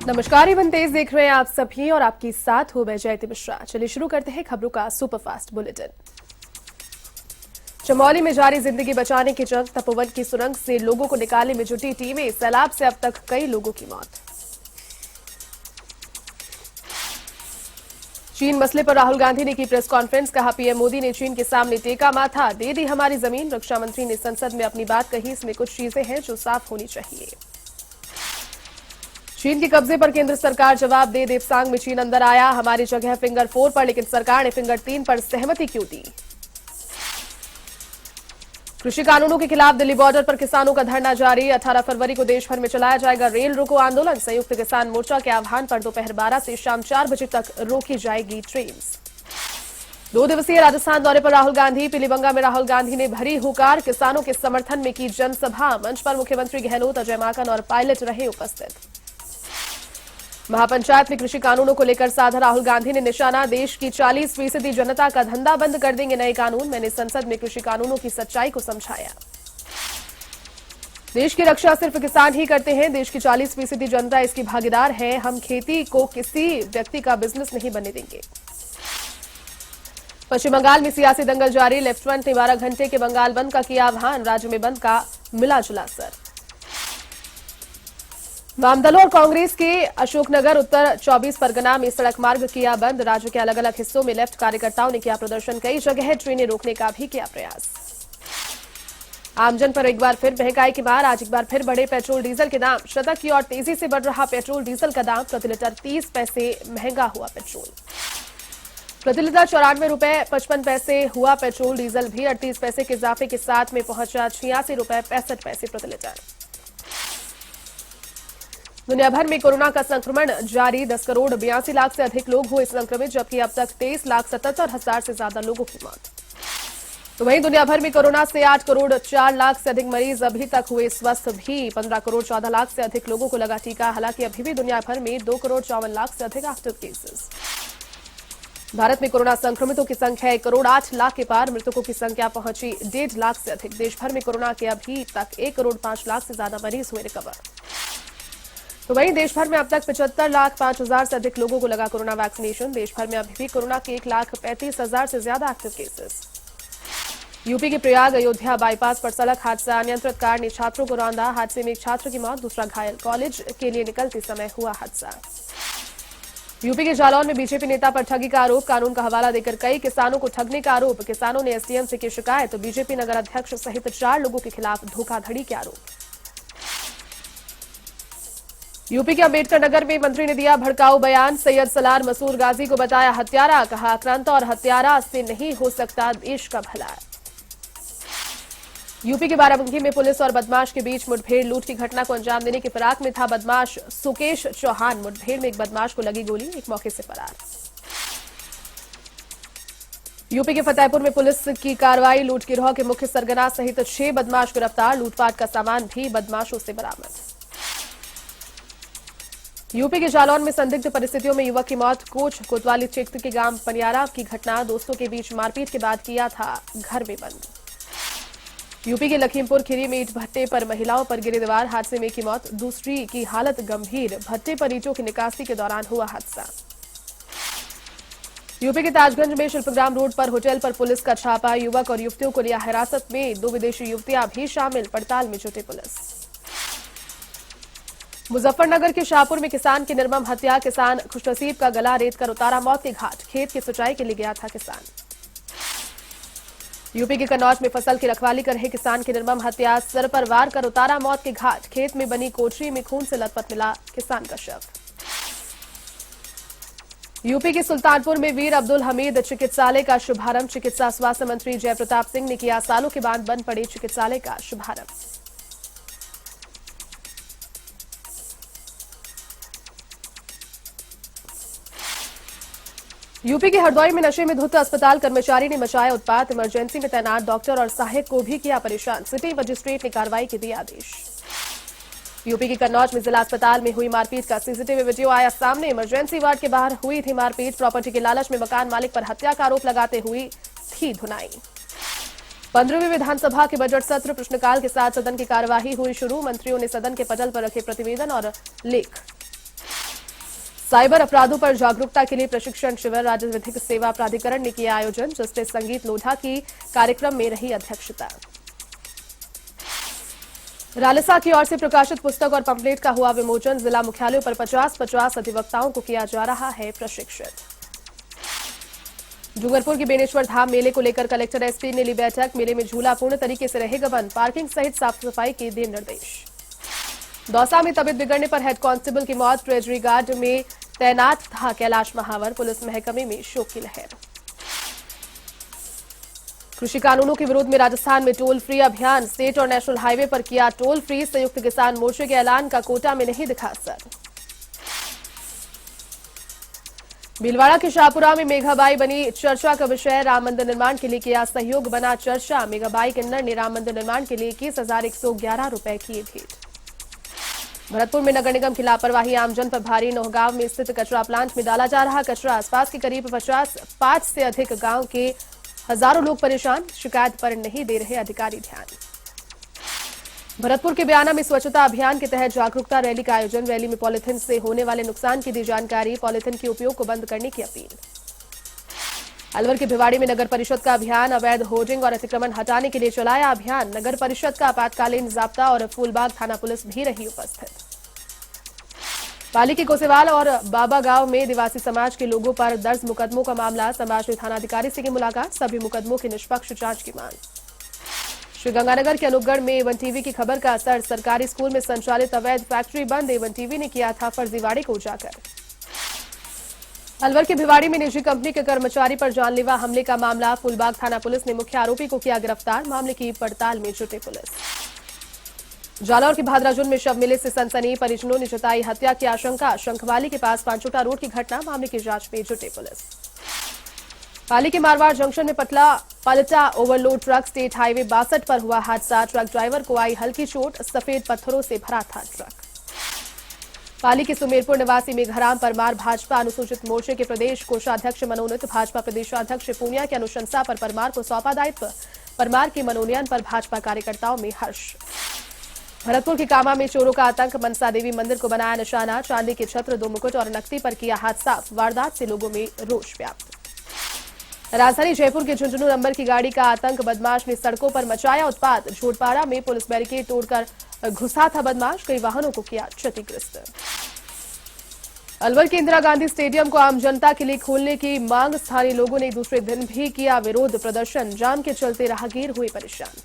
नमस्कार, इवन तेज देख रहे हैं आप सभी और आपके साथ हो मैं जयती मिश्रा। चलिए शुरू करते हैं खबरों का सुपरफास्ट बुलेटिन। चमोली में जारी जिंदगी बचाने की जंग, तपोवन की सुरंग से लोगों को निकालने में जुटी टीमें। सैलाब से अब तक कई लोगों की मौत। चीन मसले पर राहुल गांधी ने की प्रेस कॉन्फ्रेंस, कहा पीएम मोदी ने चीन के सामने टेका माथा, दे दी हमारी जमीन। रक्षा मंत्री ने संसद में अपनी बात कही, इसमें कुछ चीजें हैं जो साफ होनी चाहिए। चीन के कब्जे पर केंद्र सरकार जवाब दे, देवसांग में चीन अंदर आया, हमारी जगह फिंगर 4 पर, लेकिन सरकार ने फिंगर 3 पर सहमति क्यों दी। कृषि कानूनों के खिलाफ दिल्ली बॉर्डर पर किसानों का धरना जारी, 18 फरवरी को देश भर में चलाया जाएगा रेल रोको आंदोलन। संयुक्त किसान मोर्चा के आह्वान पर दोपहर 12 से शाम 4 बजे तक रोकी जाएगी ट्रेन। 2 दिवसीय राजस्थान दौरे पर राहुल गांधी, पीलीबंगा में राहुल गांधी ने भरी हुकार, किसानों के समर्थन में की जनसभा। मंच पर मुख्यमंत्री गहलोत, अजय माकन और पायलट रहे उपस्थित। महापंचायत में कृषि कानूनों को लेकर साधा राहुल गांधी ने निशाना, देश की 40% जनता का धंधा बंद कर देंगे नए कानून। मैंने संसद में कृषि कानूनों की सच्चाई को समझाया। देश की रक्षा सिर्फ किसान ही करते हैं, देश की 40% जनता इसकी भागीदार है। हम खेती को किसी व्यक्ति का बिजनेस नहीं बनने देंगे। पश्चिम बंगाल में सियासी दंगल जारी, लेफ्टिनेंट ने 12 घंटे के बंगाल बंद का किया आह्वान, राज्य में बंद का मिला जुला असर। वामदलों और कांग्रेस के अशोकनगर उत्तर 24 परगना में सड़क मार्ग किया बंद, राज्य के अलग अलग हिस्सों में लेफ्ट कार्यकर्ताओं ने किया प्रदर्शन, कई जगह ट्रेनें रोकने का भी किया प्रयास। आमजन पर एक बार फिर महंगाई की मार, आज एक बार फिर बढ़े पेट्रोल डीजल के दाम। शतक की ओर तेजी से बढ़ रहा पेट्रोल डीजल का दाम, प्रति लीटर 30 पैसे महंगा हुआ पेट्रोल। प्रति लीटर 94 रुपए 55 पैसे हुआ पेट्रोल, डीजल भी 38 पैसे के इजाफे के साथ में पहुंचा 86 रुपए 65 पैसे प्रति लीटर। दुनिया भर में कोरोना का संक्रमण जारी, 10 करोड़ 82 लाख से अधिक लोग हुए संक्रमित, जबकि अब तक 23,77,000 से ज्यादा लोगों की मौत। तो वहीं दुनिया भर में कोरोना से 8 करोड़ 4 लाख से अधिक मरीज अभी तक हुए स्वस्थ, भी 15 करोड़ 14 लाख से अधिक लोगों को लगा टीका। हालांकि अभी भी दुनिया भर में 2 करोड़ 54 लाख से अधिक एक्टिव केसेस। भारत में कोरोना संक्रमितों की संख्या 1 करोड़ 8 लाख के पार, मृतकों की संख्या पहुंची 1.5 लाख से अधिक। देश भर में कोरोना के अभी तक 1 करोड़ 5 लाख से ज्यादा मरीज हुए रिकवर। तो वहीं देश भर में अब तक 75,05,000 से अधिक लोगों को लगा कोरोना वैक्सीनेशन। देश भर में अभी भी कोरोना के 1,35,000 से ज्यादा एक्टिव केसेस। यूपी के प्रयाग अयोध्या बाईपास पर सड़क हादसा, अनियंत्रित कार ने छात्रों को रौंदा, हादसे में एक छात्र की मौत, दूसरा घायल। कॉलेज के लिए निकलते समय हुआ हादसा। यूपी के जालौन में बीजेपी नेता पर ठगी का आरोप, कानून का हवाला देकर कई किसानों को ठगने का आरोप। किसानों ने एसडीएम से की शिकायत, तो बीजेपी नगर अध्यक्ष सहित 4 लोगों के खिलाफ धोखाधड़ी के आरोप। यूपी के अम्बेडकर नगर में मंत्री ने दिया भड़काऊ बयान, सैयद सलार मसूर गाजी को बताया हत्यारा, कहा आक्रांत और हत्यारा से नहीं हो सकता देश का भला। यूपी के बाराबंकी में पुलिस और बदमाश के बीच मुठभेड़, लूट की घटना को अंजाम देने की फिराक में था बदमाश सुकेश चौहान। मुठभेड़ में एक बदमाश को लगी गोली, एक मौके से फरार। यूपी के फतेहपुर में पुलिस की कार्रवाई, लूट गिरोह के मुख्य सरगना सहित 6 बदमाश गिरफ्तार, लूटपाट का सामान भी बदमाशों से बरामद। यूपी के जालौन में संदिग्ध परिस्थितियों में युवक की मौत, कोच कोतवाली क्षेत्र के गांव पनियारा की घटना, दोस्तों के बीच मारपीट के बाद किया था घर में बंद। यूपी के लखीमपुर खीरी में ईंट भट्टे पर महिलाओं पर गिरी दीवार, हादसे में एक की मौत, दूसरी की हालत गंभीर, भट्टे पर ईंटों की निकासी के दौरान हुआ हादसा। यूपी के ताजगंज में शिल्पग्राम रोड पर होटल पर पुलिस का छापा, युवक और युवतियों को लिया हिरासत में, 2 विदेशी युवतियां भी शामिल, पड़ताल में जुटी पुलिस। मुजफ्फरनगर के शाहपुर में किसान की निर्मम हत्या, किसान खुशनसीब का गला रेत कर उतारा मौत के घाट, खेत की सिंचाई के लिए गया था किसान। यूपी के कन्नौज में फसल की रखवाली कर रहे किसान की निर्मम हत्या, सर पर वार कर उतारा मौत के घाट, खेत में बनी कोठरी में खून से लथपथ मिला किसान का शव। यूपी के सुल्तानपुर में वीर अब्दुल हमीद चिकित्सालय का शुभारंभ, चिकित्सा स्वास्थ्य मंत्री जयप्रताप सिंह ने किया सालों के बाद बंद पड़े चिकित्सालय का शुभारंभ। यूपी के हरदौई में नशे में धुत अस्पताल कर्मचारी ने मचाया उत्पात, इमरजेंसी में तैनात डॉक्टर और सहायक को भी किया परेशान, सिटी मजिस्ट्रेट ने कार्रवाई के दिए आदेश। यूपी के कन्नौज में जिला अस्पताल में हुई मारपीट का सीसीटीवी वीडियो आया सामने, इमरजेंसी वार्ड के बाहर हुई थी मारपीट, प्रॉपर्टी के लालच में मकान मालिक पर हत्या का आरोप लगाते हुई थी धुनाई। 15वीं विधानसभा के बजट सत्र प्रश्नकाल के साथ सदन की कार्यवाही हुई शुरू, मंत्रियों ने सदन के पटल पर रखे प्रतिवेदन और लेख। साइबर अपराधों पर जागरूकता के लिए प्रशिक्षण शिविर राज्य विधिक सेवा प्राधिकरण ने किया आयोजन। जस्टिस संगीत लोढ़ा की कार्यक्रम में रही अध्यक्षता। रालिसा की ओर से प्रकाशित पुस्तक और पंपलेट का हुआ विमोचन। जिला मुख्यालयों पर 50-50 अधिवक्ताओं को किया जा रहा है प्रशिक्षित। डूंगरपुर के बेनेश्वर धाम मेले को लेकर कलेक्टर एसपी ने ली बैठक। मेले में झूला पूर्ण तरीके से रहेगा बंद। पार्किंग सहित साफ सफाई के दिए निर्देश। दौसा में तबीयत बिगड़ने पर हेड कांस्टेबल की मौत। ट्रेजरी गार्ड में तैनात था कैलाश महावर। पुलिस महकमे में शोक की लहर। कृषि कानूनों के विरोध में राजस्थान में टोल फ्री अभियान। स्टेट और नेशनल हाईवे पर किया टोल फ्री। संयुक्त किसान मोर्चे के ऐलान का कोटा में नहीं दिखा असर। भीलवाड़ा के शाहपुरा में मेघाबाई बनी चर्चा का विषय। राम मंदिर निर्माण के लिए किया सहयोग बना चर्चा। मेघाबाई किन्नर ने राम मंदिर निर्माण के लिए 21,111 रुपए किए भेंट। भरतपुर में नगर निगम की लापरवाही आमजन पर भारी। नौगांव में स्थित कचरा प्लांट में डाला जा रहा कचरा। आसपास के करीब 5 से अधिक गांव के हजारों लोग परेशान। शिकायत पर नहीं दे रहे अधिकारी ध्यान। भरतपुर के बयाना में स्वच्छता अभियान के तहत जागरूकता रैली का आयोजन। रैली में पॉलिथीन से होने वाले नुकसान की दी जानकारी। पॉलिथीन के उपयोग को बंद करने की अपील। अलवर के भिवाड़ी में नगर परिषद का अभियान। अवैध होर्डिंग और अतिक्रमण हटाने के लिए चलाया अभियान। नगर परिषद का आपातकालीन जाब्ता और फूलबाग थाना पुलिस भी रही उपस्थित। पाली के कोसेवाल और बाबा गांव में आदिवासी समाज के लोगों पर दर्ज मुकदमों का मामला। समाज ने थानाधिकारी से की मुलाकात। सभी मुकदमों की निष्पक्ष जांच की मांग। श्रीगंगानगर के अनूपगढ़ में एवन टीवी की खबर का असर। सरकारी स्कूल में संचालित अवैध फैक्ट्री बंद। एवन टीवी ने किया था फर्जीवाड़े को उजागर। अलवर के भिवाड़ी में निजी कंपनी के कर्मचारी पर जानलेवा हमले का मामला। फूलबाग थाना पुलिस ने मुख्य आरोपी को किया गिरफ्तार। मामले की पड़ताल में जुटे पुलिस। जालौर के भादराजुन में शव मिले से सनसनी। परिजनों ने जताई हत्या की आशंका। शंखवाली के पास पांचोटा रोड की घटना। मामले की जांच में जुटे पुलिस। पाली के मारवाड़ जंक्शन में पलटा ओवरलोड ट्रक। स्टेट हाईवे 62 पर हुआ हादसा। ट्रक ड्राइवर को आई हल्की चोट। सफेद पत्थरों से भरा था ट्रक। पाली के सुमेरपुर निवासी मेघराम परमार भाजपा अनुसूचित मोर्चे के प्रदेश कोषाध्यक्ष मनोनीत। भाजपा प्रदेशाध्यक्ष पूनिया की अनुशंसा पर परमार को सौंपा दायित्व। परमार के मनोनयन पर भाजपा कार्यकर्ताओं में हर्ष। भरतपुर के कामा में चोरों का आतंक। मनसा देवी मंदिर को बनाया निशाना। चांदी के छत्र, 2 मुकुट और नकदी पर किया हाथ साफ। वारदात से लोगों में रोष व्याप्त। राजधानी जयपुर के झुंझुनू नंबर की गाड़ी का आतंक। बदमाश ने सड़कों पर मचाया उत्पात। झोटपाड़ा में पुलिस बैरिकेड तोड़कर घुसा था बदमाश। कई वाहनों को किया क्षतिग्रस्त। अलवर के इंदिरा गांधी स्टेडियम को आम जनता के लिए खोलने की मांग। स्थानीय लोगों ने दूसरे दिन भी किया विरोध प्रदर्शन। जाम के चलते राहगीर हुए परेशान।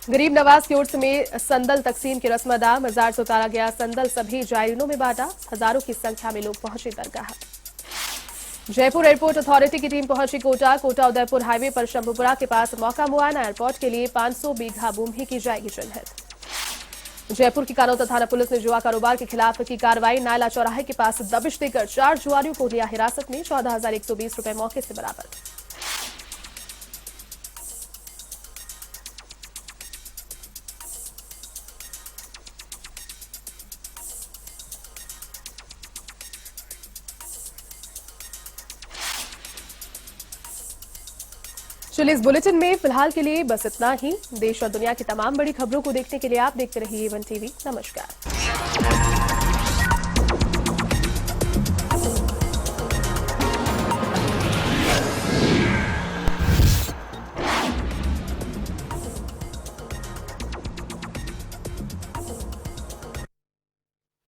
गरीब नवाज की ओर से संदल तकसीम की रस्म अदा। मजार से उतारा गया संदल। सभी जायरीनों में बांटा। हजारों की संख्या में लोग पहुंचे दरगाह। जयपुर एयरपोर्ट अथॉरिटी की टीम पहुंची कोटा। कोटा उदयपुर हाईवे पर शंभुपुरा के पास मौका मुआयना। एयरपोर्ट के लिए 500 बीघा भूमि की जाएगी चिन्हित। जयपुर की कानौता थाना पुलिस ने जुआ कारोबार के खिलाफ की कार्रवाई। नायला चौराहे के पास दबिश देकर 4 जुआरियों को लिया हिरासत में। 14,120 रुपए मौके से बरामद। चलिए इस बुलेटिन में फिलहाल के लिए बस इतना ही। देश और दुनिया की तमाम बड़ी खबरों को देखने के लिए आप देखते रहिए एवन टीवी। नमस्कार।